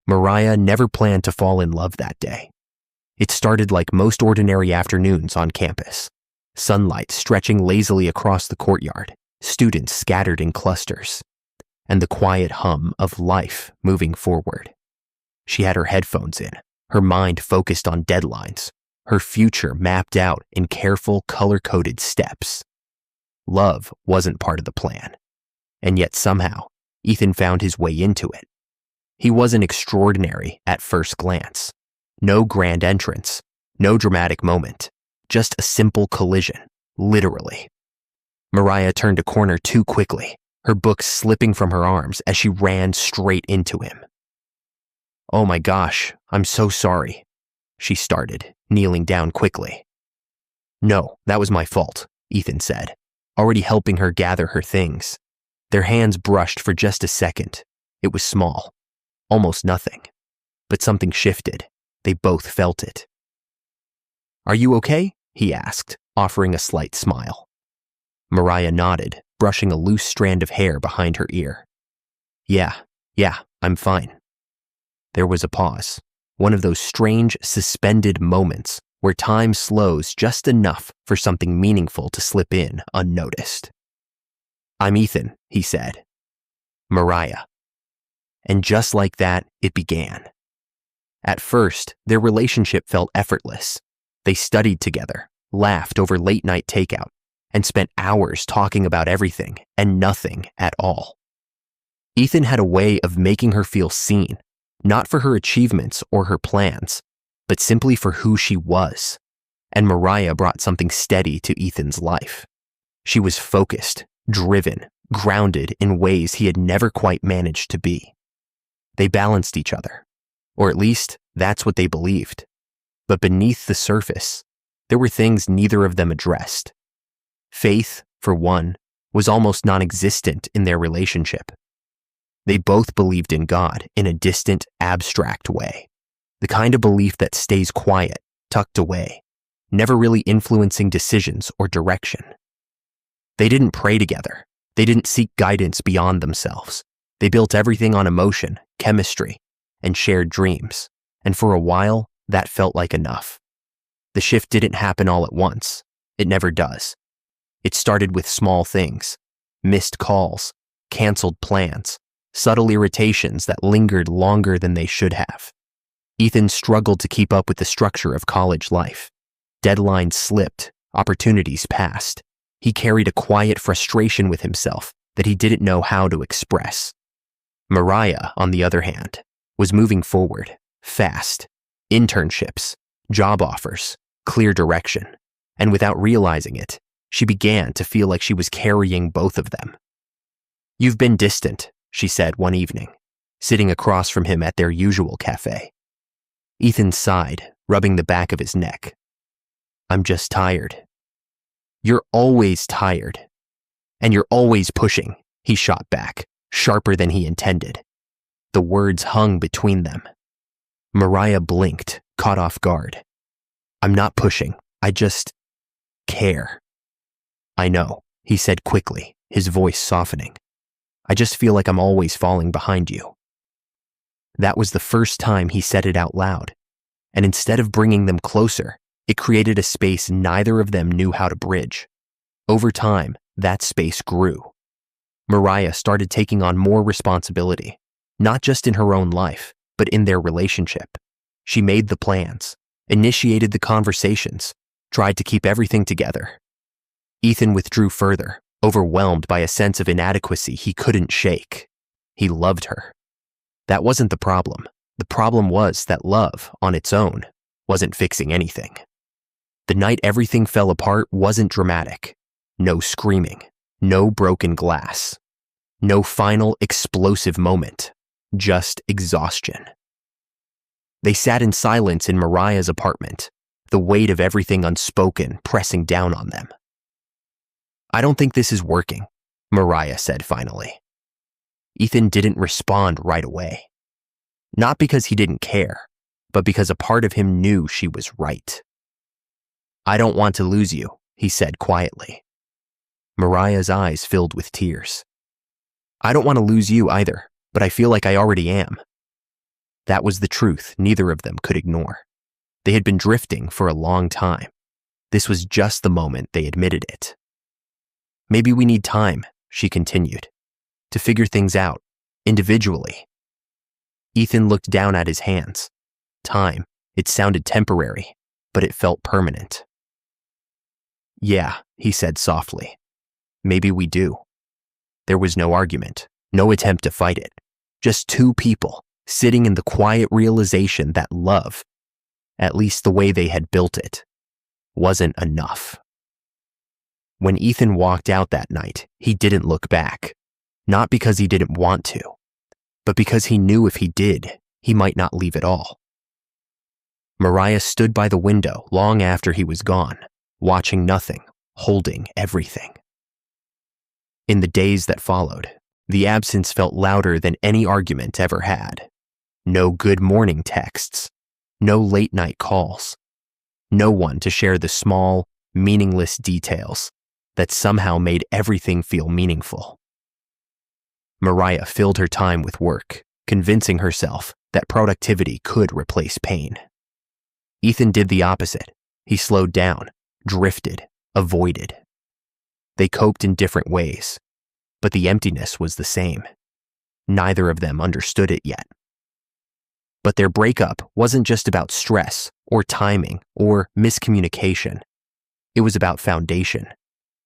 Mariah never planned to fall in love that day. It started like most ordinary afternoons on campus. Sunlight stretching lazily across the courtyard, students scattered in clusters, and the quiet hum of life moving forward. She had her headphones in, her mind focused on deadlines, her future mapped out in careful, color-coded steps. Love wasn't part of the plan, and yet somehow, Ethan found his way into it. He wasn't extraordinary at first glance. No grand entrance, no dramatic moment, just a simple collision, literally. Mariah turned a corner too quickly, her books slipping from her arms as she ran straight into him. "Oh my gosh, I'm so sorry," she started, kneeling down quickly. "No, that was my fault," Ethan said, already helping her gather her things. Their hands brushed for just a second. It was small, almost nothing. But something shifted. They both felt it. "Are you okay?" he asked, offering a slight smile. Mariah nodded, brushing a loose strand of hair behind her ear. Yeah, I'm fine." There was a pause, one of those strange, suspended moments where time slows just enough for something meaningful to slip in unnoticed. "I'm Ethan," he said. "Mariah." And just like that, it began. At first, their relationship felt effortless. They studied together, laughed over late-night takeout, and spent hours talking about everything and nothing at all. Ethan had a way of making her feel seen, not for her achievements or her plans, but simply for who she was. And Mariah brought something steady to Ethan's life. She was focused, driven, grounded in ways he had never quite managed to be. They balanced each other, or at least that's what they believed. But beneath the surface, there were things neither of them addressed. Faith, for one, was almost non-existent in their relationship. They both believed in God in a distant, abstract way, the kind of belief that stays quiet, tucked away, never really influencing decisions or direction. They didn't pray together. They didn't seek guidance beyond themselves. They built everything on emotion, chemistry, and shared dreams. And for a while, that felt like enough. The shift didn't happen all at once. It never does. It started with small things, missed calls, canceled plans, subtle irritations that lingered longer than they should have. Ethan struggled to keep up with the structure of college life. Deadlines slipped, opportunities passed. He carried a quiet frustration with himself that he didn't know how to express. Mariah, on the other hand, was moving forward, fast. Internships, job offers, clear direction. And without realizing it, she began to feel like she was carrying both of them. "You've been distant," she said one evening, sitting across from him at their usual cafe. Ethan sighed, rubbing the back of his neck. "I'm just tired." "You're always tired. And you're always pushing," he shot back, sharper than he intended. The words hung between them. Mariah blinked, caught off guard. "I'm not pushing. I just care." "I know," he said quickly, his voice softening. "I just feel like I'm always falling behind you." That was the first time he said it out loud, and instead of bringing them closer, it created a space neither of them knew how to bridge. Over time, that space grew. Mariah started taking on more responsibility, not just in her own life, but in their relationship. She made the plans, initiated the conversations, tried to keep everything together. Ethan withdrew further, overwhelmed by a sense of inadequacy he couldn't shake. He loved her. That wasn't the problem. The problem was that love, on its own, wasn't fixing anything. The night everything fell apart wasn't dramatic. No screaming, no broken glass, no final explosive moment, just exhaustion. They sat in silence in Mariah's apartment, the weight of everything unspoken pressing down on them. "I don't think this is working," Mariah said finally. Ethan didn't respond right away. Not because he didn't care, but because a part of him knew she was right. "I don't want to lose you," he said quietly. Mariah's eyes filled with tears. "I don't want to lose you either, but I feel like I already am." That was the truth neither of them could ignore. They had been drifting for a long time. This was just the moment they admitted it. Maybe we need time, she continued, to figure things out, individually. Ethan looked down at his hands. Time. It sounded temporary, but it felt permanent. Yeah, he said softly. Maybe we do. There was no argument, no attempt to fight it. Just two people sitting in the quiet realization that love, at least the way they had built it, wasn't enough. When Ethan walked out that night, he didn't look back. Not because he didn't want to, but because he knew if he did, he might not leave at all. Mariah stood by the window long after he was gone, watching nothing, holding everything. In the days that followed, the absence felt louder than any argument ever had. No good morning texts, no late night calls, no one to share the small, meaningless details that somehow made everything feel meaningful. Mariah filled her time with work, convincing herself that productivity could replace pain. Ethan did the opposite. He slowed down, drifted, avoided. They coped in different ways, but the emptiness was the same. Neither of them understood it yet. But their breakup wasn't just about stress or timing or miscommunication. It was about foundation.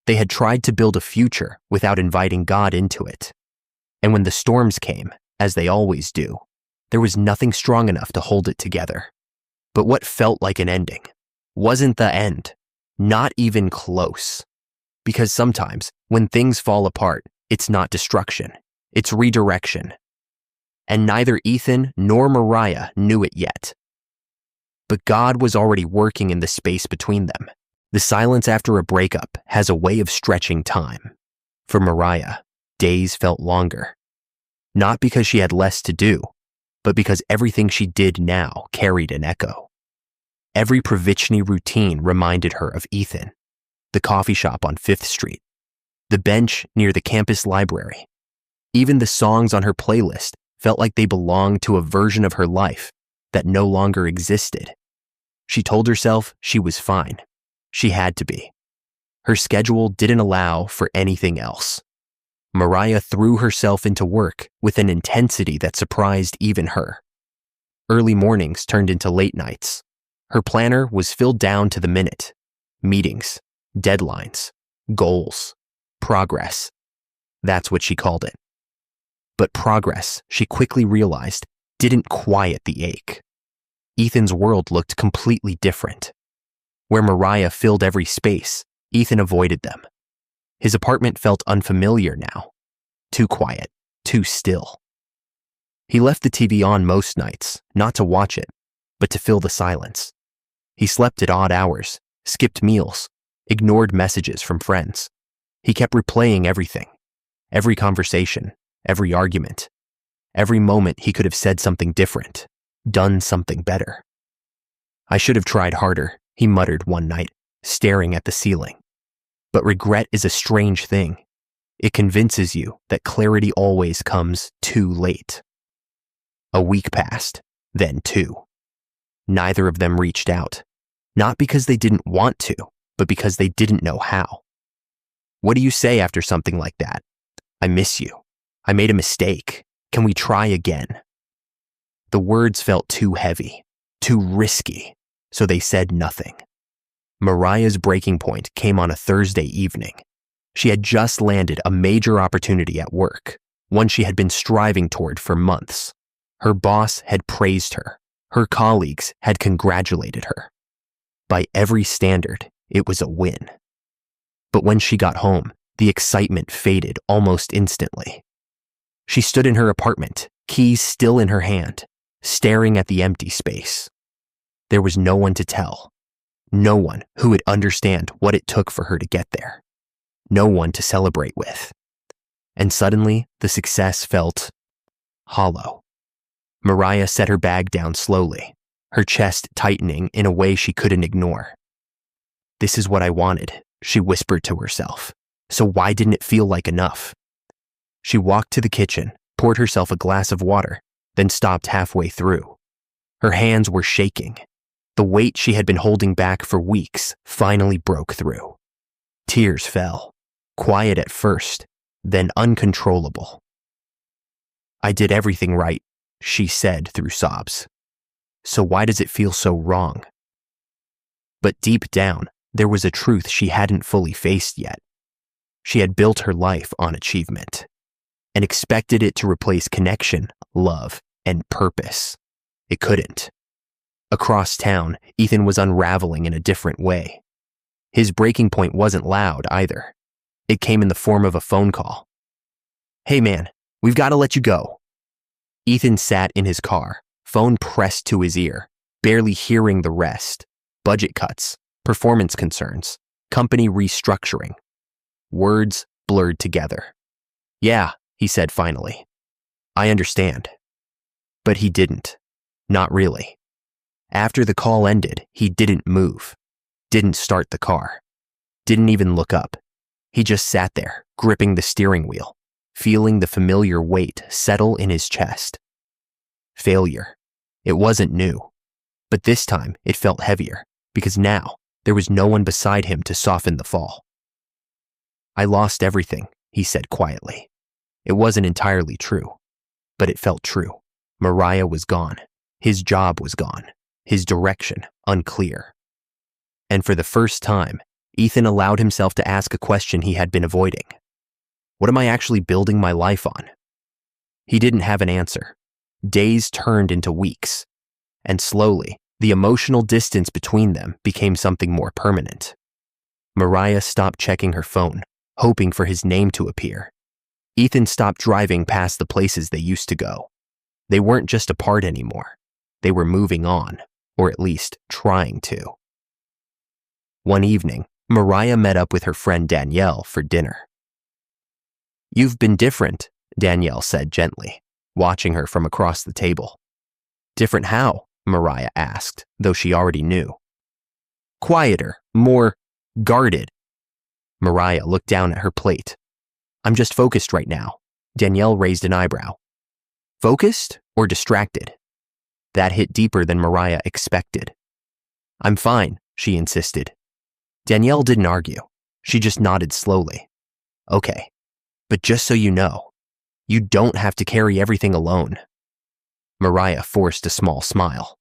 They had tried to build a future without inviting God into it. And when the storms came, as they always do, there was nothing strong enough to hold it together. But what felt like an ending wasn't the end, not even close. Because sometimes, when things fall apart, it's not destruction, it's redirection. And neither Ethan nor Mariah knew it yet. But God was already working in the space between them. The silence after a breakup has a way of stretching time. For Mariah, days felt longer. Not because she had less to do, but because everything she did now carried an echo. Every Provichny routine reminded her of Ethan, the coffee shop on 5th Street, the bench near the campus library. Even the songs on her playlist felt like they belonged to a version of her life that no longer existed. She told herself she was fine. She had to be. Her schedule didn't allow for anything else. Mariah threw herself into work with an intensity that surprised even her. Early mornings turned into late nights. Her planner was filled down to the minute. Meetings, deadlines, goals, progress. That's what she called it. But progress, she quickly realized, didn't quiet the ache. Ethan's world looked completely different. Where Mariah filled every space, Ethan avoided them. His apartment felt unfamiliar now. Too quiet, too still. He left the TV on most nights, not to watch it, but to fill the silence. He slept at odd hours, skipped meals, ignored messages from friends. He kept replaying everything, every conversation, every argument, every moment he could have said something different, done something better. I should have tried harder, he muttered one night, staring at the ceiling. But regret is a strange thing. It convinces you that clarity always comes too late. A week passed, then 2. Neither of them reached out, not because they didn't want to, but because they didn't know how. What do you say after something like that? I miss you. I made a mistake. Can we try again? The words felt too heavy, too risky, so they said nothing. Mariah's breaking point came on a Thursday evening. She had just landed a major opportunity at work, one she had been striving toward for months. Her boss had praised her. Her colleagues had congratulated her. By every standard, it was a win. But when she got home, the excitement faded almost instantly. She stood in her apartment, keys still in her hand, staring at the empty space. There was no one to tell. No one who would understand what it took for her to get there. No one to celebrate with. And suddenly, the success felt hollow. Mariah set her bag down slowly, her chest tightening in a way she couldn't ignore. This is what I wanted, she whispered to herself. So why didn't it feel like enough? She walked to the kitchen, poured herself a glass of water, then stopped halfway through. Her hands were shaking. The weight she had been holding back for weeks finally broke through. Tears fell, quiet at first, then uncontrollable. "I did everything right," she said through sobs. "So why does it feel so wrong?" But deep down, there was a truth she hadn't fully faced yet. She had built her life on achievement and expected it to replace connection, love, and purpose. It couldn't. Across town, Ethan was unraveling in a different way. His breaking point wasn't loud either. It came in the form of a phone call. "Hey man, we've got to let you go." Ethan sat in his car, phone pressed to his ear, barely hearing the rest. Budget cuts, performance concerns, company restructuring. Words blurred together. "Yeah," he said finally. "I understand." But he didn't. Not really. After the call ended, he didn't move, didn't start the car, didn't even look up. He just sat there, gripping the steering wheel, feeling the familiar weight settle in his chest. Failure. It wasn't new, but this time it felt heavier because now there was no one beside him to soften the fall. "I lost everything," he said quietly. It wasn't entirely true, but it felt true. Mariah was gone. His job was gone. His direction unclear. And for the first time, Ethan allowed himself to ask a question he had been avoiding. What am I actually building my life on? He didn't have an answer. Days turned into weeks, and slowly, the emotional distance between them became something more permanent. Mariah stopped checking her phone, hoping for his name to appear. Ethan stopped driving past the places they used to go. They weren't just apart anymore. They were moving on, or at least trying to. One evening, Mariah met up with her friend Danielle for dinner. "You've been different," Danielle said gently, watching her from across the table. "Different how?" Mariah asked, though she already knew. "Quieter, more guarded." Mariah looked down at her plate. "I'm just focused right now." Danielle raised an eyebrow. "Focused or distracted?" That hit deeper than Mariah expected. "I'm fine," she insisted. Danielle didn't argue. She just nodded slowly. "Okay, but just so you know, you don't have to carry everything alone." Mariah forced a small smile.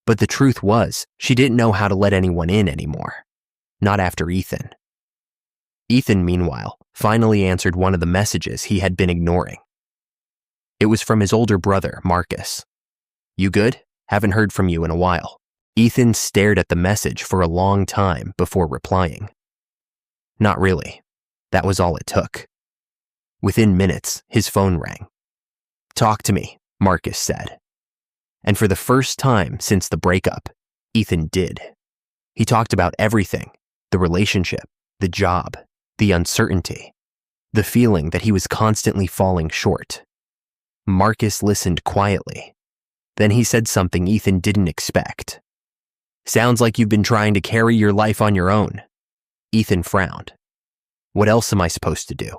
But the truth was, she didn't know how to let anyone in anymore. Not after Ethan. Ethan, meanwhile, finally answered one of the messages he had been ignoring. It was from his older brother, Marcus. "You good? Haven't heard from you in a while." Ethan stared at the message for a long time before replying. "Not really." That was all it took. Within minutes, his phone rang. "Talk to me," Marcus said. And for the first time since the breakup, Ethan did. He talked about everything: the relationship, the job, the uncertainty, the feeling that he was constantly falling short. Marcus listened quietly. Then he said something Ethan didn't expect. "Sounds like you've been trying to carry your life on your own." Ethan frowned. "What else am I supposed to do?"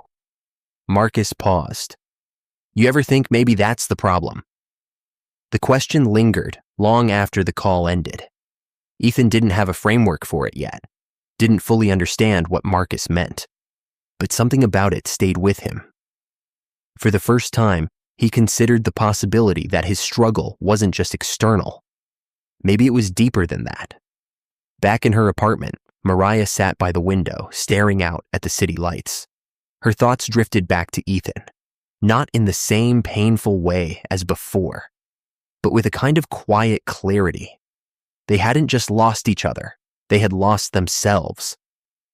Marcus paused. "You ever think maybe that's the problem?" The question lingered long after the call ended. Ethan didn't have a framework for it yet, didn't fully understand what Marcus meant, but something about it stayed with him. For the first time, he considered the possibility that his struggle wasn't just external. Maybe it was deeper than that. Back in her apartment, Mariah sat by the window, staring out at the city lights. Her thoughts drifted back to Ethan, not in the same painful way as before, but with a kind of quiet clarity. They hadn't just lost each other, they had lost themselves,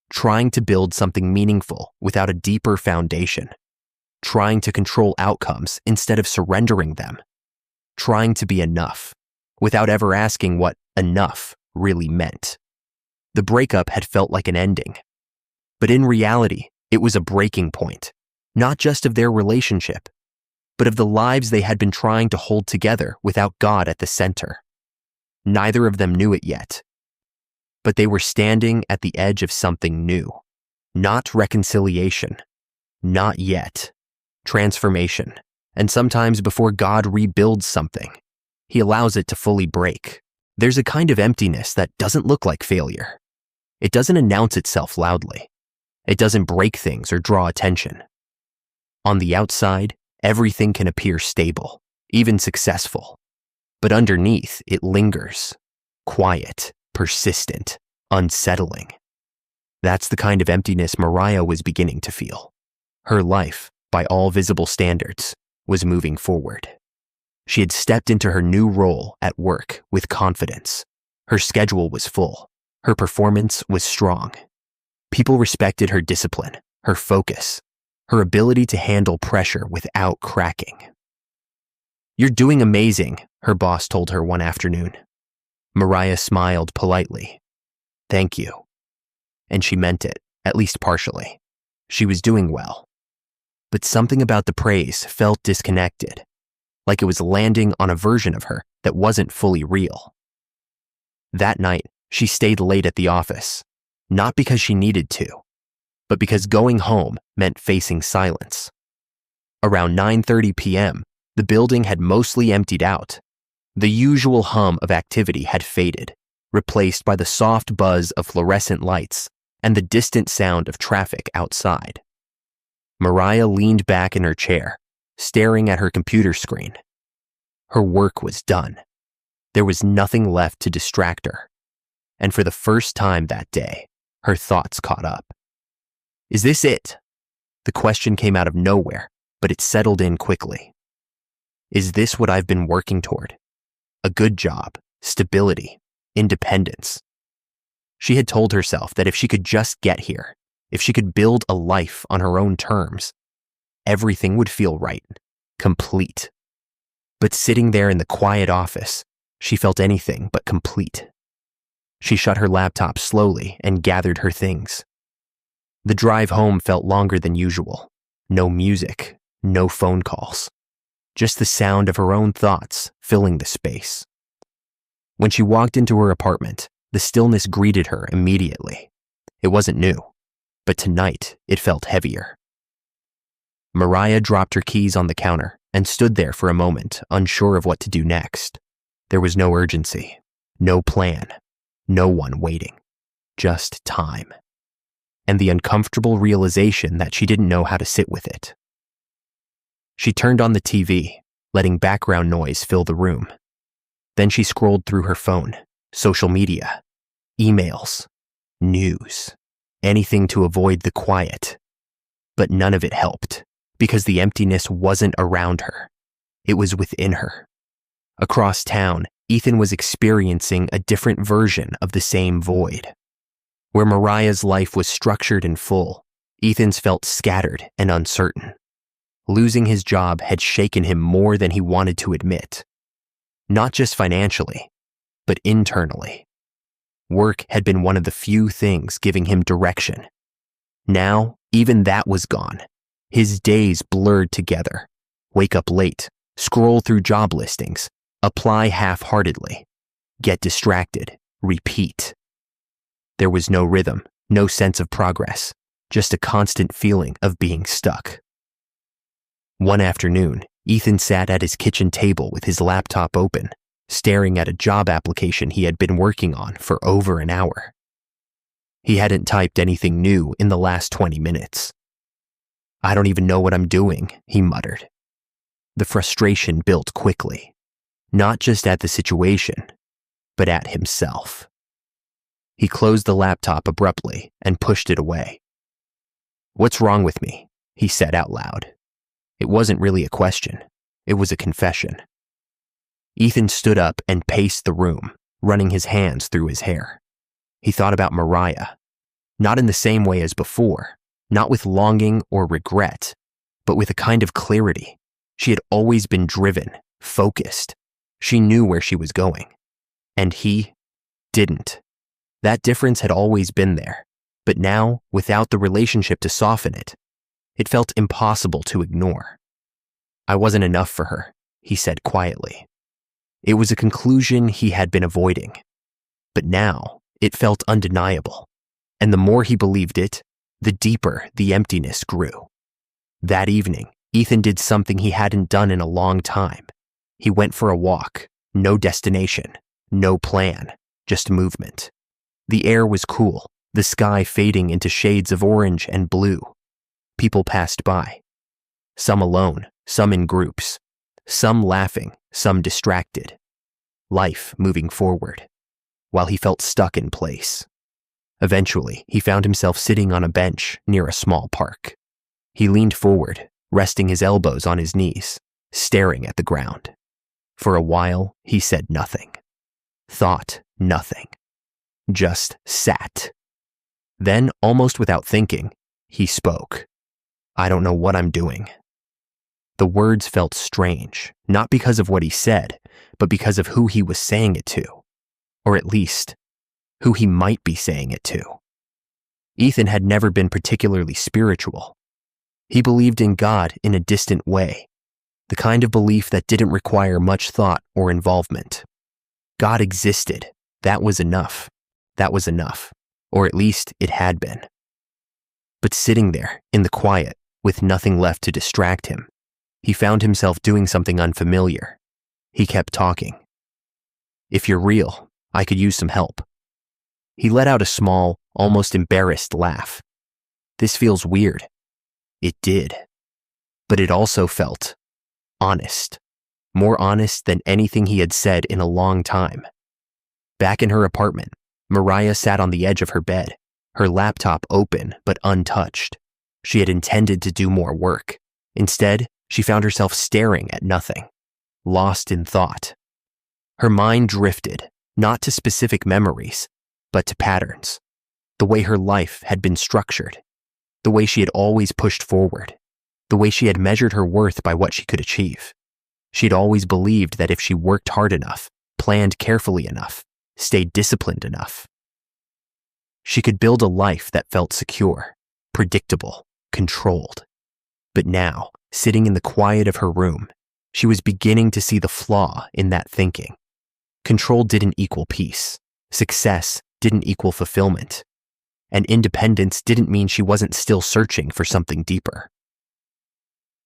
trying to build something meaningful without a deeper foundation, trying to control outcomes instead of surrendering them, trying to be enough without ever asking what enough really meant. The breakup had felt like an ending, but in reality, it was a breaking point, not just of their relationship, but of the lives they had been trying to hold together without God at the center. Neither of them knew it yet, but they were standing at the edge of something new. Not reconciliation, not yet. Transformation, and sometimes before God rebuilds something, He allows it to fully break. There's a kind of emptiness that doesn't look like failure. It doesn't announce itself loudly. It doesn't break things or draw attention. On the outside, everything can appear stable, even successful. But underneath, it lingers, quiet, persistent, unsettling. That's the kind of emptiness Mariah was beginning to feel. Her life, by all visible standards, was moving forward. She had stepped into her new role at work with confidence. Her schedule was full. Her performance was strong. People respected her discipline, her focus, her ability to handle pressure without cracking. "You're doing amazing," her boss told her one afternoon. Mariah smiled politely. "Thank you." And she meant it, at least partially. She was doing well. But something about the praise felt disconnected, like it was landing on a version of her that wasn't fully real. That night, she stayed late at the office, not because she needed to, but because going home meant facing silence. Around 9:30 p.m., the building had mostly emptied out. The usual hum of activity had faded, replaced by the soft buzz of fluorescent lights and the distant sound of traffic outside. Mariah leaned back in her chair, staring at her computer screen. Her work was done. There was nothing left to distract her. And for the first time that day, her thoughts caught up. "Is this it?" The question came out of nowhere, but it settled in quickly. Is this what I've been working toward? A good job, stability, independence. She had told herself that if she could just get here, if she could build a life on her own terms, everything would feel right, complete. But sitting there in the quiet office, she felt anything but complete. She shut her laptop slowly and gathered her things. The drive home felt longer than usual. No music, no phone calls. Just the sound of her own thoughts filling the space. When she walked into her apartment, the stillness greeted her immediately. It wasn't new, but tonight it felt heavier. Mariah dropped her keys on the counter and stood there for a moment, unsure of what to do next. There was no urgency, no plan, no one waiting, just time. And the uncomfortable realization that she didn't know how to sit with it. She turned on the TV, letting background noise fill the room. Then she scrolled through her phone, social media, emails, news, anything to avoid the quiet. But none of it helped, because the emptiness wasn't around her. It was within her. Across town, Ethan was experiencing a different version of the same void. Where Mariah's life was structured and full, Ethan's felt scattered and uncertain. Losing his job had shaken him more than he wanted to admit. Not just financially, but internally. Work had been one of the few things giving him direction. Now, even that was gone. His days blurred together. Wake up late, scroll through job listings, apply half-heartedly, get distracted, repeat. There was no rhythm, no sense of progress, just a constant feeling of being stuck. One afternoon, Ethan sat at his kitchen table with his laptop open, staring at a job application he had been working on for over an hour. He hadn't typed anything new in the last 20 minutes. "I don't even know what I'm doing," he muttered. The frustration built quickly, not just at the situation, but at himself. He closed the laptop abruptly and pushed it away. "What's wrong with me?" he said out loud. It wasn't really a question. It was a confession. Ethan stood up and paced the room, running his hands through his hair. He thought about Mariah, not in the same way as before, not with longing or regret, but with a kind of clarity. She had always been driven, focused. She knew where she was going. And he didn't. That difference had always been there, but now, without the relationship to soften it, it felt impossible to ignore. "I wasn't enough for her," he said quietly. It was a conclusion he had been avoiding, but now it felt undeniable, and the more he believed it, the deeper the emptiness grew. That evening, Ethan did something he hadn't done in a long time. He went for a walk, No destination, no plan, just movement. The air was cool, the sky fading into shades of orange and blue. People passed by. Some alone, some in groups. Some laughing, some distracted. Life moving forward, while he felt stuck in place. Eventually, he found himself sitting on a bench near a small park. He leaned forward, resting his elbows on his knees, staring at the ground. For a while, he said nothing. Thought nothing. Just sat. Then, almost without thinking, he spoke. "I don't know what I'm doing." The words felt strange, not because of what he said, but because of who he was saying it to. Or at least, who he might be saying it to. Ethan had never been particularly spiritual. He believed in God in a distant way, the kind of belief that didn't require much thought or involvement. God existed. That was enough. That was enough. Or at least it had been. But sitting there, in the quiet, with nothing left to distract him, he found himself doing something unfamiliar. He kept talking. "If you're real, I could use some help." He let out a small, almost embarrassed laugh. This feels weird. It did. But it also felt honest. More honest than anything he had said in a long time. Back in her apartment, Mariah sat on the edge of her bed, her laptop open but untouched. She had intended to do more work. Instead, she found herself staring at nothing, lost in thought. Her mind drifted, not to specific memories, but to patterns. The way her life had been structured. The way she had always pushed forward. The way she had measured her worth by what she could achieve. She had always believed that if she worked hard enough, planned carefully enough, stayed disciplined enough, she could build a life that felt secure, predictable, controlled. But now, sitting in the quiet of her room, she was beginning to see the flaw in that thinking. Control didn't equal peace. Success didn't equal fulfillment. And independence didn't mean she wasn't still searching for something deeper.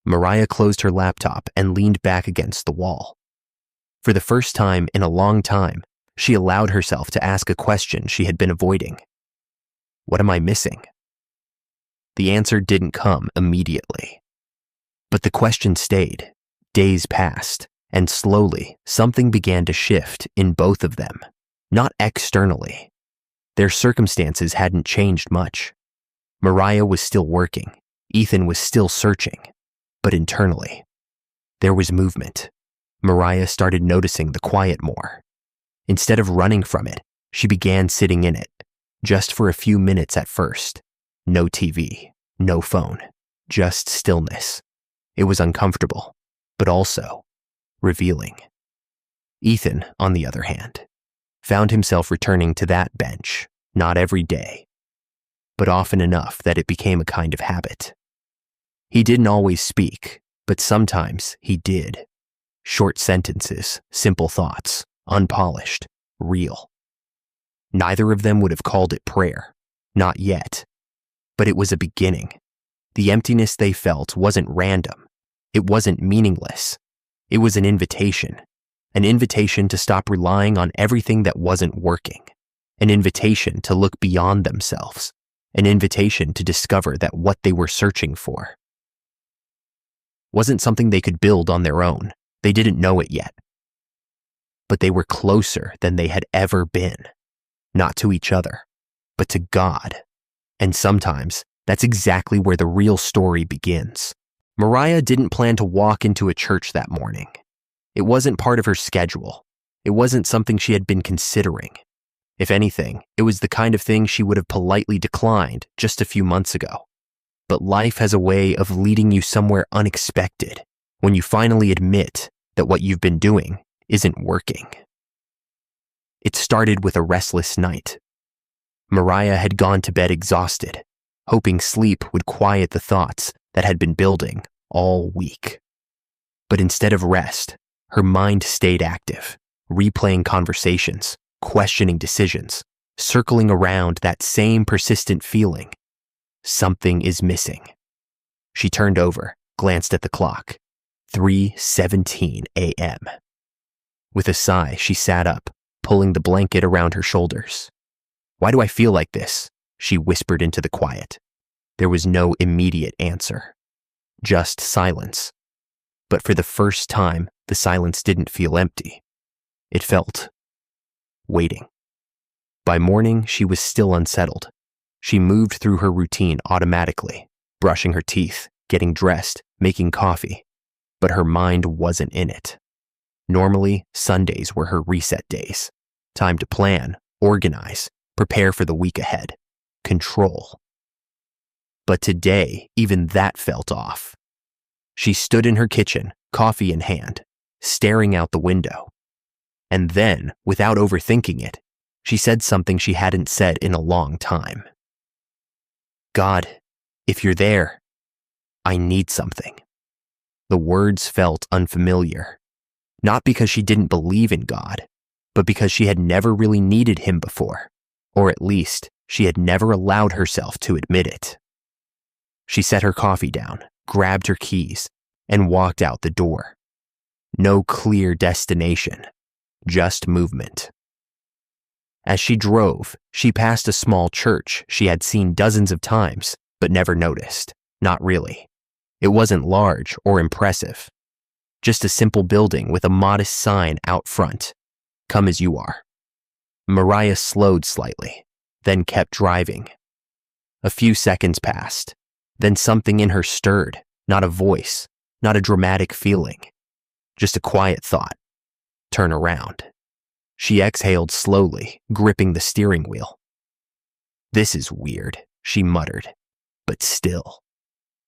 Mariah closed her laptop and leaned back against the wall. For the first time in a long time, she allowed herself to ask a question she had been avoiding. What am I missing? The answer didn't come immediately. But the question stayed. Days passed, and slowly something began to shift in both of them. Not externally. Their circumstances hadn't changed much. Mariah was still working. Ethan was still searching. But internally, there was movement. Mariah started noticing the quiet more. Instead of running from it, she began sitting in it, just for a few minutes at first. No TV, no phone, just stillness. It was uncomfortable, but also revealing. Ethan, on the other hand, found himself returning to that bench, not every day, but often enough that it became a kind of habit. He didn't always speak, but sometimes he did. Short sentences, simple thoughts, unpolished, real. Neither of them would have called it prayer, not yet. But it was a beginning. The emptiness they felt wasn't random. It wasn't meaningless. It was an invitation to stop relying on everything that wasn't working, an invitation to look beyond themselves, an invitation to discover that what they were searching for wasn't something they could build on their own. They didn't know it yet. But they were closer than they had ever been, not to each other, but to God. And sometimes that's exactly where the real story begins. Mariah didn't plan to walk into a church that morning. It wasn't part of her schedule. It wasn't something she had been considering. If anything, it was the kind of thing she would have politely declined just a few months ago. But life has a way of leading you somewhere unexpected when you finally admit that what you've been doing isn't working. It started with a restless night. Mariah had gone to bed exhausted, hoping sleep would quiet the thoughts that had been building all week. But instead of rest, her mind stayed active, replaying conversations, questioning decisions, circling around that same persistent feeling. Something is missing. She turned over, glanced at the clock. 3:17 a.m. With a sigh, she sat up, pulling the blanket around her shoulders. "Why do I feel like this?" she whispered into the quiet. There was no immediate answer, just silence. But for the first time, the silence didn't feel empty. It felt waiting. By morning, she was still unsettled. She moved through her routine automatically, brushing her teeth, getting dressed, making coffee. But her mind wasn't in it. Normally, Sundays were her reset days. Time to plan, organize, prepare for the week ahead. Control. But today, even that felt off. She stood in her kitchen, coffee in hand, staring out the window. And then, without overthinking it, she said something she hadn't said in a long time. "God, if you're there, I need something." The words felt unfamiliar, not because she didn't believe in God, but because she had never really needed him before, or at least she had never allowed herself to admit it. She set her coffee down, grabbed her keys, and walked out the door. No clear destination, just movement. As she drove, she passed a small church she had seen dozens of times, but never noticed. Not really. It wasn't large or impressive. Just a simple building with a modest sign out front. "Come as you are." Mariah slowed slightly, then kept driving. A few seconds passed. Then something in her stirred, not a voice, not a dramatic feeling, just a quiet thought. Turn around. She exhaled slowly, gripping the steering wheel. "This is weird," she muttered, but still.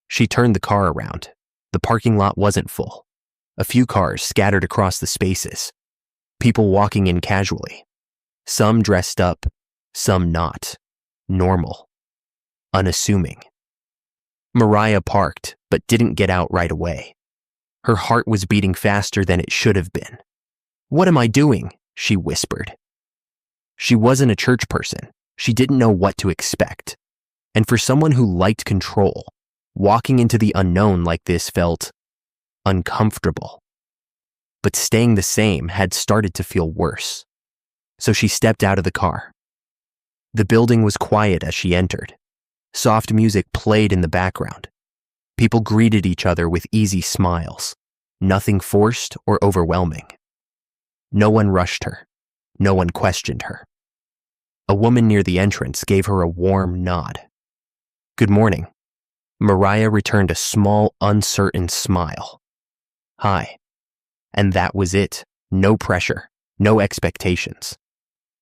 She turned the car around. The parking lot wasn't full. A few cars scattered across the spaces. People walking in casually. Some dressed up, some not. Normal. Unassuming. Mariah parked, but didn't get out right away. Her heart was beating faster than it should have been. "What am I doing?" she whispered. She wasn't a church person. She didn't know what to expect. And for someone who liked control, walking into the unknown like this felt uncomfortable. But staying the same had started to feel worse. So she stepped out of the car. The building was quiet as she entered. Soft music played in the background. People greeted each other with easy smiles, nothing forced or overwhelming. No one rushed her. No one questioned her. A woman near the entrance gave her a warm nod. "Good morning." Mariah returned a small, uncertain smile. "Hi." And that was it. No pressure, no expectations.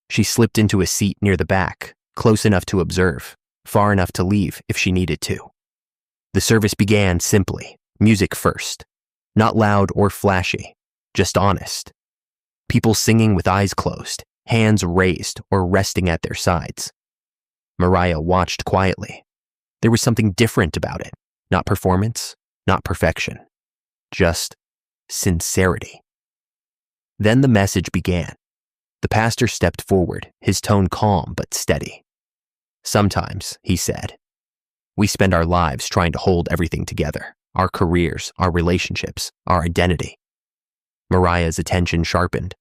She slipped into a seat near the back, close enough to observe, far enough to leave if she needed to. The service began simply, music first. Not loud or flashy, just honest. People singing with eyes closed, hands raised or resting at their sides. Mariah watched quietly. There was something different about it. Not performance, not perfection. Just sincerity. Then the message began. The pastor stepped forward, his tone calm but steady. "Sometimes," he said, "we spend our lives trying to hold everything together. Our careers, our relationships, our identity." Mariah's attention sharpened.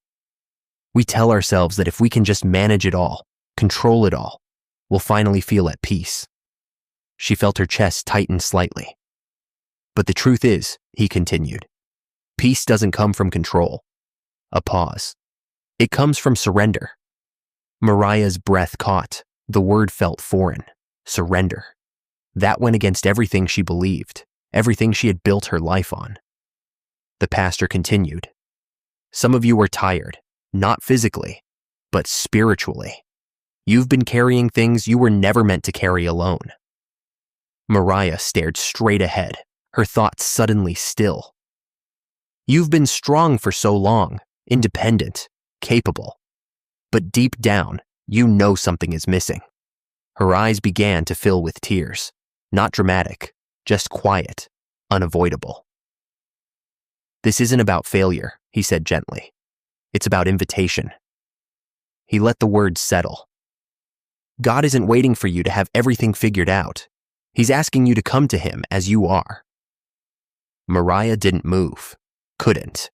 We tell ourselves that if we can just manage it all, control it all, we'll finally feel at peace. She felt her chest tighten slightly. "But the truth is," he continued, "peace doesn't come from control." A pause. "It comes from surrender." Mariah's breath caught. The word felt foreign. Surrender. That went against everything she believed, everything she had built her life on. The pastor continued. "Some of you are tired, not physically, but spiritually. You've been carrying things you were never meant to carry alone." Mariah stared straight ahead, her thoughts suddenly still. "You've been strong for so long, independent, capable. But deep down, you know something is missing." Her eyes began to fill with tears, not dramatic, just quiet, unavoidable. "This isn't about failure," he said gently. "It's about invitation." He let the words settle. God isn't waiting for you to have everything figured out. He's asking you to come to him as you are. Mariah didn't move, couldn't.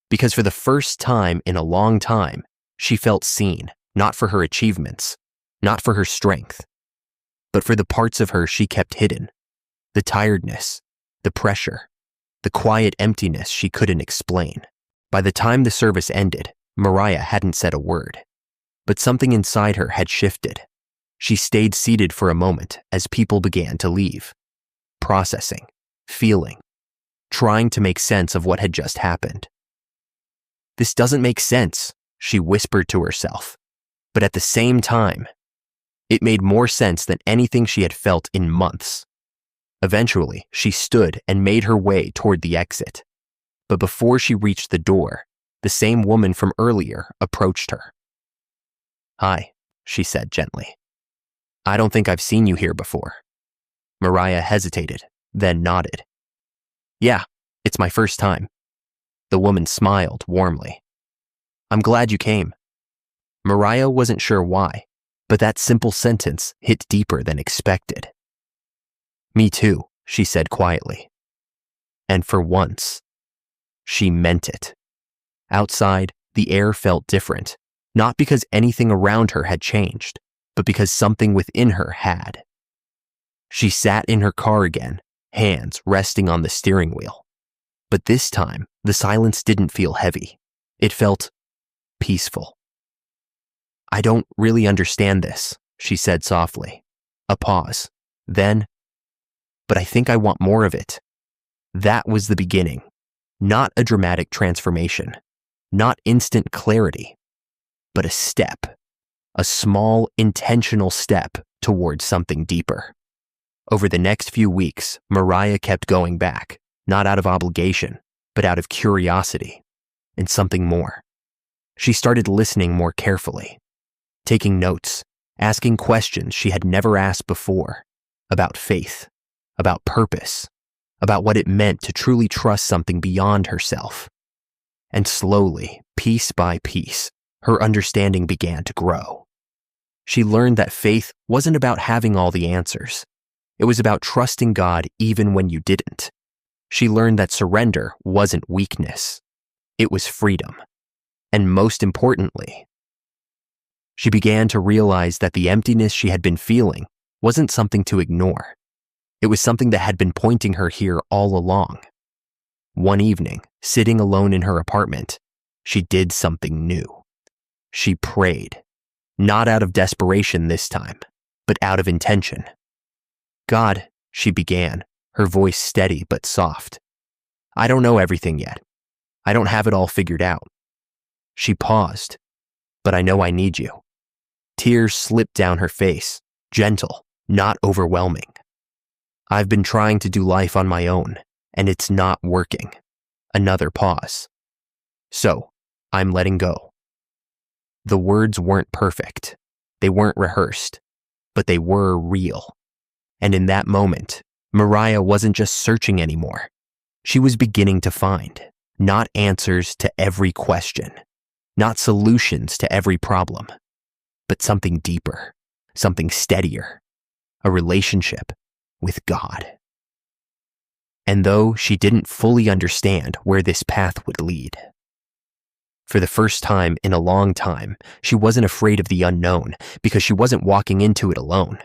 Because for the first time in a long time, she felt seen, not for her achievements, not for her strength, but for the parts of her she kept hidden, the tiredness, the pressure, the quiet emptiness she couldn't explain. By the time the service ended, Mariah hadn't said a word, but something inside her had shifted. She stayed seated for a moment as people began to leave, processing, feeling, trying to make sense of what had just happened. "This doesn't make sense," she whispered to herself, but at the same time, it made more sense than anything she had felt in months. Eventually, she stood and made her way toward the exit. But before she reached the door, the same woman from earlier approached her. "Hi," she said gently. "I don't think I've seen you here before." Mariah hesitated, then nodded. "Yeah, it's my first time." The woman smiled warmly. "I'm glad you came." Mariah wasn't sure why, but that simple sentence hit deeper than expected. "Me too," she said quietly. And for once, she meant it. Outside, the air felt different, not because anything around her had changed, but because something within her had. She sat in her car again, hands resting on the steering wheel. But this time, the silence didn't feel heavy. It felt peaceful. "I don't really understand this," she said softly. A pause. Then, "But I think I want more of it." That was the beginning. Not a dramatic transformation, not instant clarity, but a step, a small, intentional step towards something deeper. Over the next few weeks, Mariah kept going back, not out of obligation, but out of curiosity and something more. She started listening more carefully, taking notes, asking questions she had never asked before, about faith, about purpose, about what it meant to truly trust something beyond herself. And slowly, piece by piece, her understanding began to grow. She learned that faith wasn't about having all the answers. It was about trusting God even when you didn't. She learned that surrender wasn't weakness. It was freedom. And most importantly, she began to realize that the emptiness she had been feeling wasn't something to ignore. It was something that had been pointing her here all along. One evening, sitting alone in her apartment, she did something new. She prayed, not out of desperation this time, but out of intention. "God," she began, her voice steady but soft. "I don't know everything yet. I don't have it all figured out." She paused, "But I know I need you." Tears slipped down her face, gentle, not overwhelming. "I've been trying to do life on my own, and it's not working." Another pause. "So, I'm letting go." The words weren't perfect. They weren't rehearsed, but they were real. And in that moment, Mariah wasn't just searching anymore. She was beginning to find, not answers to every question, not solutions to every problem, but something deeper, something steadier, a relationship with God. And though she didn't fully understand where this path would lead, for the first time in a long time, she wasn't afraid of the unknown because she wasn't walking into it alone.